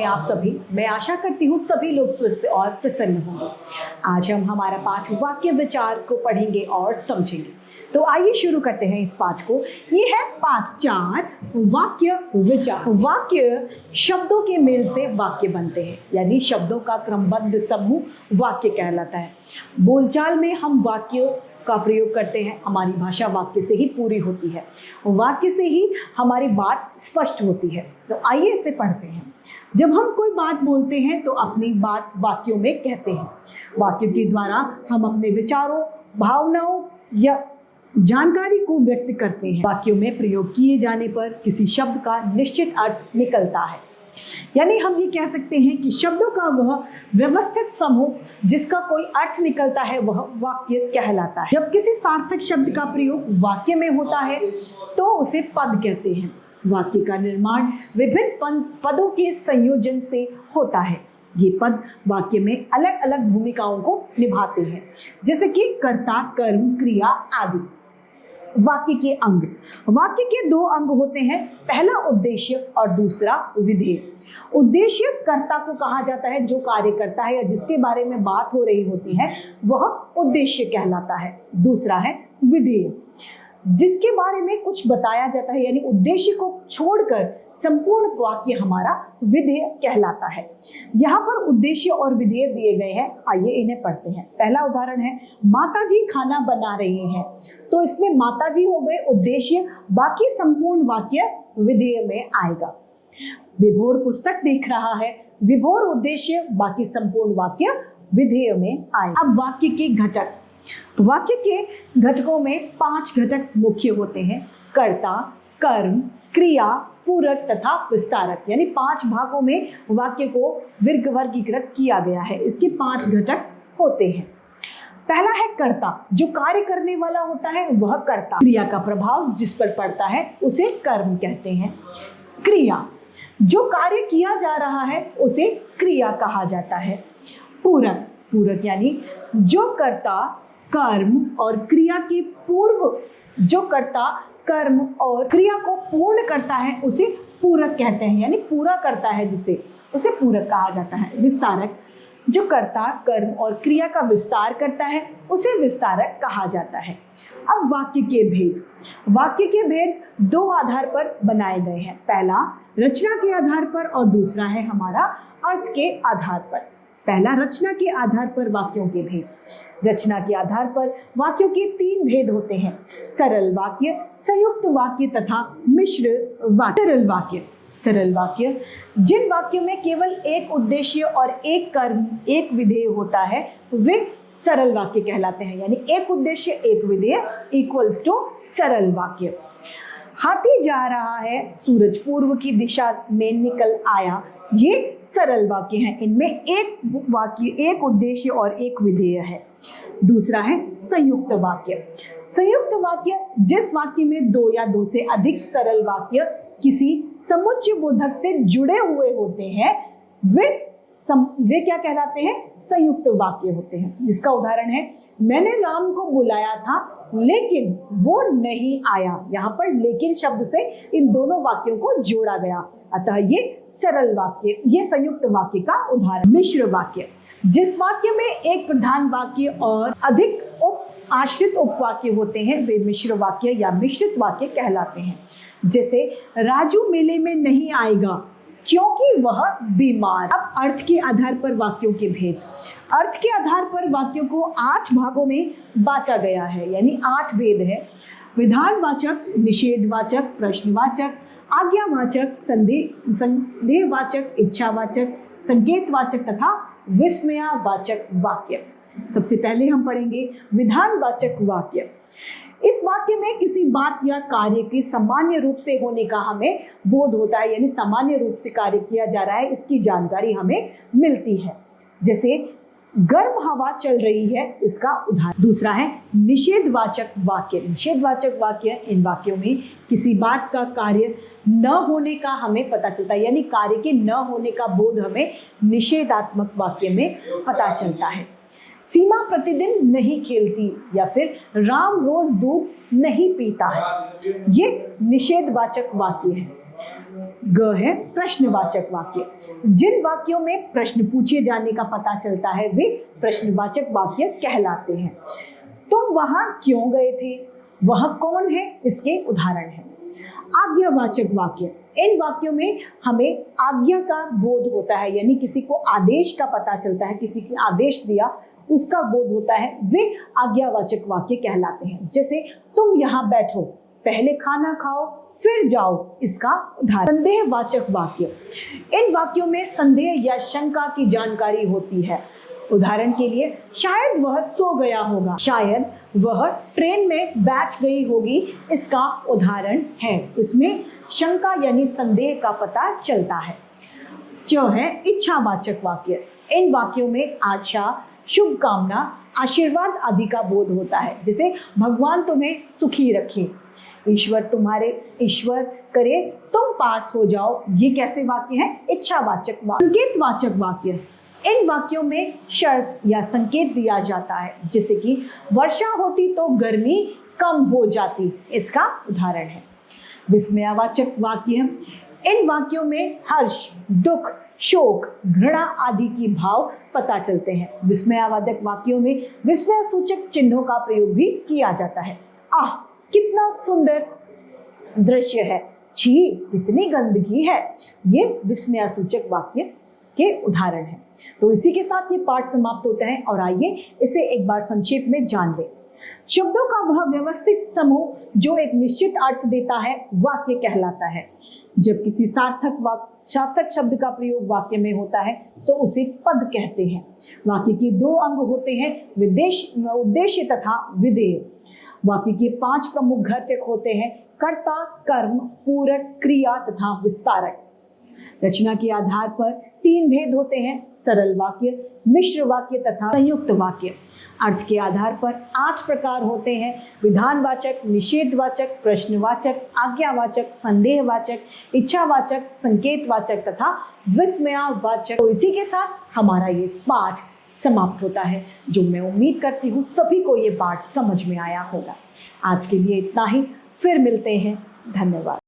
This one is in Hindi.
आप सभी। मैं आशा करती हूँ सभी लोग स्वस्थ और प्रसन्न होंगे। आज हम हमारा पाठ वाक्य विचार को पढ़ेंगे और समझेंगे। तो आइए शुरू करते हैं इस पाठ को। ये है पाठ 4 वाक्य विचार। वाक्य शब्दों के मेल से वाक्य बनते हैं, यानी शब्दों का क्रमबद्ध समूह वाक्य कहलाता है। बोलचाल में हम वाक्यों का प्रयोग करते हैं। हमारी भाषा वाक्य से ही पूरी होती है, वाक्य से ही हमारी बात स्पष्ट होती है। तो आइए इसे पढ़ते हैं। जब हम कोई बात बोलते हैं तो अपनी बात वाक्यों में कहते हैं। वाक्यों के द्वारा हम अपने विचारों, भावनाओं या जानकारी को व्यक्त करते हैं। वाक्यों में प्रयोग किए जाने पर किसी शब्द का निश्चित अर्थ निकलता है, यानी हम ये कह सकते हैं कि शब्दों का वह व्यवस्थित समूह जिसका कोई अर्थ निकलता है वह वाक्य कहलाता है। जब किसी सार्थक शब्द का प्रयोग वाक्य में होता है तो उसे पद कहते हैं। वाक्य का निर्माण विभिन्न पदों के संयोजन से होता है। ये पद वाक्य में अलग अलग भूमिकाओं को निभाते हैं, जैसे कि कर्ता, कर्म, क्रिया आदि। वाक्य के अंग। वाक्य के 2 अंग होते हैं, पहला उद्देश्य और दूसरा विधेय। उद्देश्य कर्ता को कहा जाता है, जो कार्य करता है या जिसके बारे में बात हो रही होती है वह उद्देश्य कहलाता है। दूसरा है विधेय, जिसके बारे में कुछ बताया जाता है, यानी उद्देश्य को छोड़कर संपूर्ण वाक्य हमारा विधेय कहलाता है। यहाँ पर उद्देश्य और विधेय दिए गए हैं, आइए इन्हें पढ़ते हैं। पहला उदाहरण है, माताजी खाना बना रही हैं। तो इसमें माताजी हो गए उद्देश्य, बाकी संपूर्ण वाक्य विधेय में आएगा। विभोर पुस्तक देख रहा है, विभोर उद्देश्य, बाकी संपूर्ण वाक्य विधेय में आएगा। अब वाक्य के घटक। वाक्य के घटकों में 5 घटक मुख्य होते हैं, कर्ता, कर्म, क्रिया, पूरक तथा विस्तारक। यानी 5 भागों में वाक्य को वर्गीकृत किया गया है। इसके 5 घटक होते हैं। पहला है कर्ता, जो कार्य करने वाला होता है वह कर्ता। क्रिया का प्रभाव जिस पर पड़ता है उसे कर्म कहते हैं। क्रिया, जो कार्य किया जा रहा है उसे क्रिया कहा जाता है। पूरक, पूरक यानी जो कर्ता कर्म और क्रिया के पूर्व, जो कर्ता कर्म और क्रिया को पूर्ण करता है उसे पूरक कहते हैं, यानी पूरा करता है जिसे, उसे पूरक कहा जाता है। विस्तारक, जो कर्ता कर्म और क्रिया का विस्तार करता है उसे विस्तारक कहा जाता है। अब वाक्य के भेद। वाक्य के भेद 2 आधार पर बनाए गए हैं। पहला रचना के आधार पर और दूसरा है हमारा अर्थ के आधार पर। पहला रचना के आधार पर वाक्यों के भेद। रचना के आधार पर वाक्यों के 3 भेद होते हैं, सरल वाक्य, संयुक्त वाक्य तथा मिश्र वाक्य। सरल वाक्य। सरल वाक्य जिन वाक्यों में केवल एक उद्देश्य और एक कर्म, एक विधेय होता है वे सरल वाक्य कहलाते हैं, यानी एक उद्देश्य एक विधेय इक्वल्स टू सरल वाक्य। हाथी जा रहा है, सूरज पूर्व की दिशा में निकल आया, ये सरल वाक्य हैं। इनमें एक वाक्य, एक उद्देश्य और एक विधेय है। दूसरा है संयुक्त वाक्य। संयुक्त वाक्य जिस वाक्य में 2 या 2 से अधिक सरल वाक्य किसी समुच्चय बोधक से जुड़े हुए होते हैं वे क्या कहलाते हैं? संयुक्त वाक्य होते हैं। इसका उदाहरण है, मैंने राम को बुलाया था लेकिन वो नहीं आया। यहाँ पर लेकिन शब्द से इन दोनों वाक्यों को जोड़ा गया, अतः ये सरल वाक्य, ये संयुक्त वाक्य का उदाहरण। मिश्र वाक्य, जिस वाक्य में एक प्रधान वाक्य और अधिक आश्रित उपवाक्य होते हैं वे मिश्र वाक्य या मिश्रित वाक्य कहलाते हैं। जैसे राजू मेले में नहीं आएगा क्योंकि वह बीमार। अब अर्थ के आधार पर वाक्यों के भेद। अर्थ के आधार पर वाक्यों को 8 भागों में बांटा गया है, यानी 8 भेद है। विधानवाचक, निषेधवाचक, प्रश्नवाचक, आज्ञावाचक, संदेहवाचक, इच्छावाचक, संकेतवाचक तथा विस्मयावाचक वाक्य। सबसे पहले हम पढ़ेंगे विधानवाचक वाक्य। इस वाक्य में किसी बात या कार्य के सामान्य रूप से होने का हमें बोध होता है, यानी सामान्य रूप से कार्य किया जा रहा है इसकी जानकारी हमें मिलती है। जैसे गर्म हवा चल रही है, इसका उदाहरण। दूसरा है निषेधवाचक वाक्य। निषेधवाचक वाक्य, इन वाक्यों में किसी बात का कार्य न होने का हमें पता चलता है, यानी कार्य के न होने का बोध हमें निषेधात्मक वाक्य में पता चलता है। सीमा प्रतिदिन नहीं खेलती या फिर राम रोज दूध नहीं पीता है, ये निषेधवाचक वाक्य है। ग है प्रश्नवाचक वाक्य। जिन वाक्यों में प्रश्न पूछे जाने का पता चलता है वे प्रश्नवाचक वाक्य कहलाते हैं। तुम वहां क्यों गए थे, वह कौन है, इसके उदाहरण हैं। आज्ञावाचक वाक्य। इन वाक्यों में हमें आज्ञा का बोध होता है, यानी किसी को आदेश का पता चलता है, किसी ने आदेश दिया उसका बोध होता है, वे आज्ञावाचक वाक्य कहलाते हैं। जैसे तुम यहाँ बैठो, पहले खाना खाओ फिर जाओ, इसका उदाहरण। संदेहवाचक वाक्य। इन वाक्यों में संदेह या शंका की जानकारी होती है। उदाहरण के लिए, शायद वह सो गया होगा, शायद वह ट्रेन में बैठ गई होगी, इसका उदाहरण है। इसमें शंका यानी संदेह का पता चलता है। च है इच्छावाचक वाक्य। इन वाक्यों में आशा, शुभकामना, आशीर्वाद आदि का बोध होता है। जैसे भगवान तुम्हें सुखी रखे, ईश्वर करे तुम पास हो जाओ, ये कैसे वाक्य हैं? इच्छावाचक वाक्य। संकेतवाचक वाक्य। इन वाक्यों में शर्त या संकेत दिया जाता है, जैसे कि वर्षा होती तो गर्मी कम हो जाती, इसका उदाहरण है। विस्मयावाचक वाक्य। इन वाक्यों में हर्ष, दुख, शोक, घृणा आदि की भाव पता चलते हैं। विस्मयावाचक वाक्यों में विस्मय सूचक चिन्हों का प्रयोग भी किया जाता है। आह कितना सुंदर दृश्य है, छी कितनी गंदगी है, ये विस्मय सूचक वाक्य के उदाहरण हैं। तो इसी के साथ ये पाठ समाप्त होता है और आइए इसे एक बार संक्षेप में जान लें। शब्दों का वह व्यवस्थित समूह जो एक निश्चित अर्थ देता है वाक्य कहलाता है। जब किसी सार्थक शब्द का प्रयोग वाक्य में होता है तो उसे पद कहते हैं। वाक्य के दो अंग होते हैं, उद्देश्य तथा विधेय। वाक्य के 5 प्रमुख घटक होते हैं, कर्ता, कर्म, पूरक, क्रिया तथा विस्तारक। रचना के आधार पर 3 भेद होते हैं, सरल वाक्य, मिश्र वाक्य तथा संयुक्त वाक्य। अर्थ के आधार पर 8 प्रकार होते हैं, विधानवाचक, निषेधवाचक, प्रश्नवाचक, आज्ञावाचक, संदेहवाचक, इच्छावाचक, संकेतवाचक तथा विस्मयावाचक। तो इसी के साथ हमारा ये पाठ समाप्त होता है, जो मैं उम्मीद करती हूँ सभी को ये पाठ समझ में आया होगा। आज के लिए इतना ही, फिर मिलते हैं, धन्यवाद।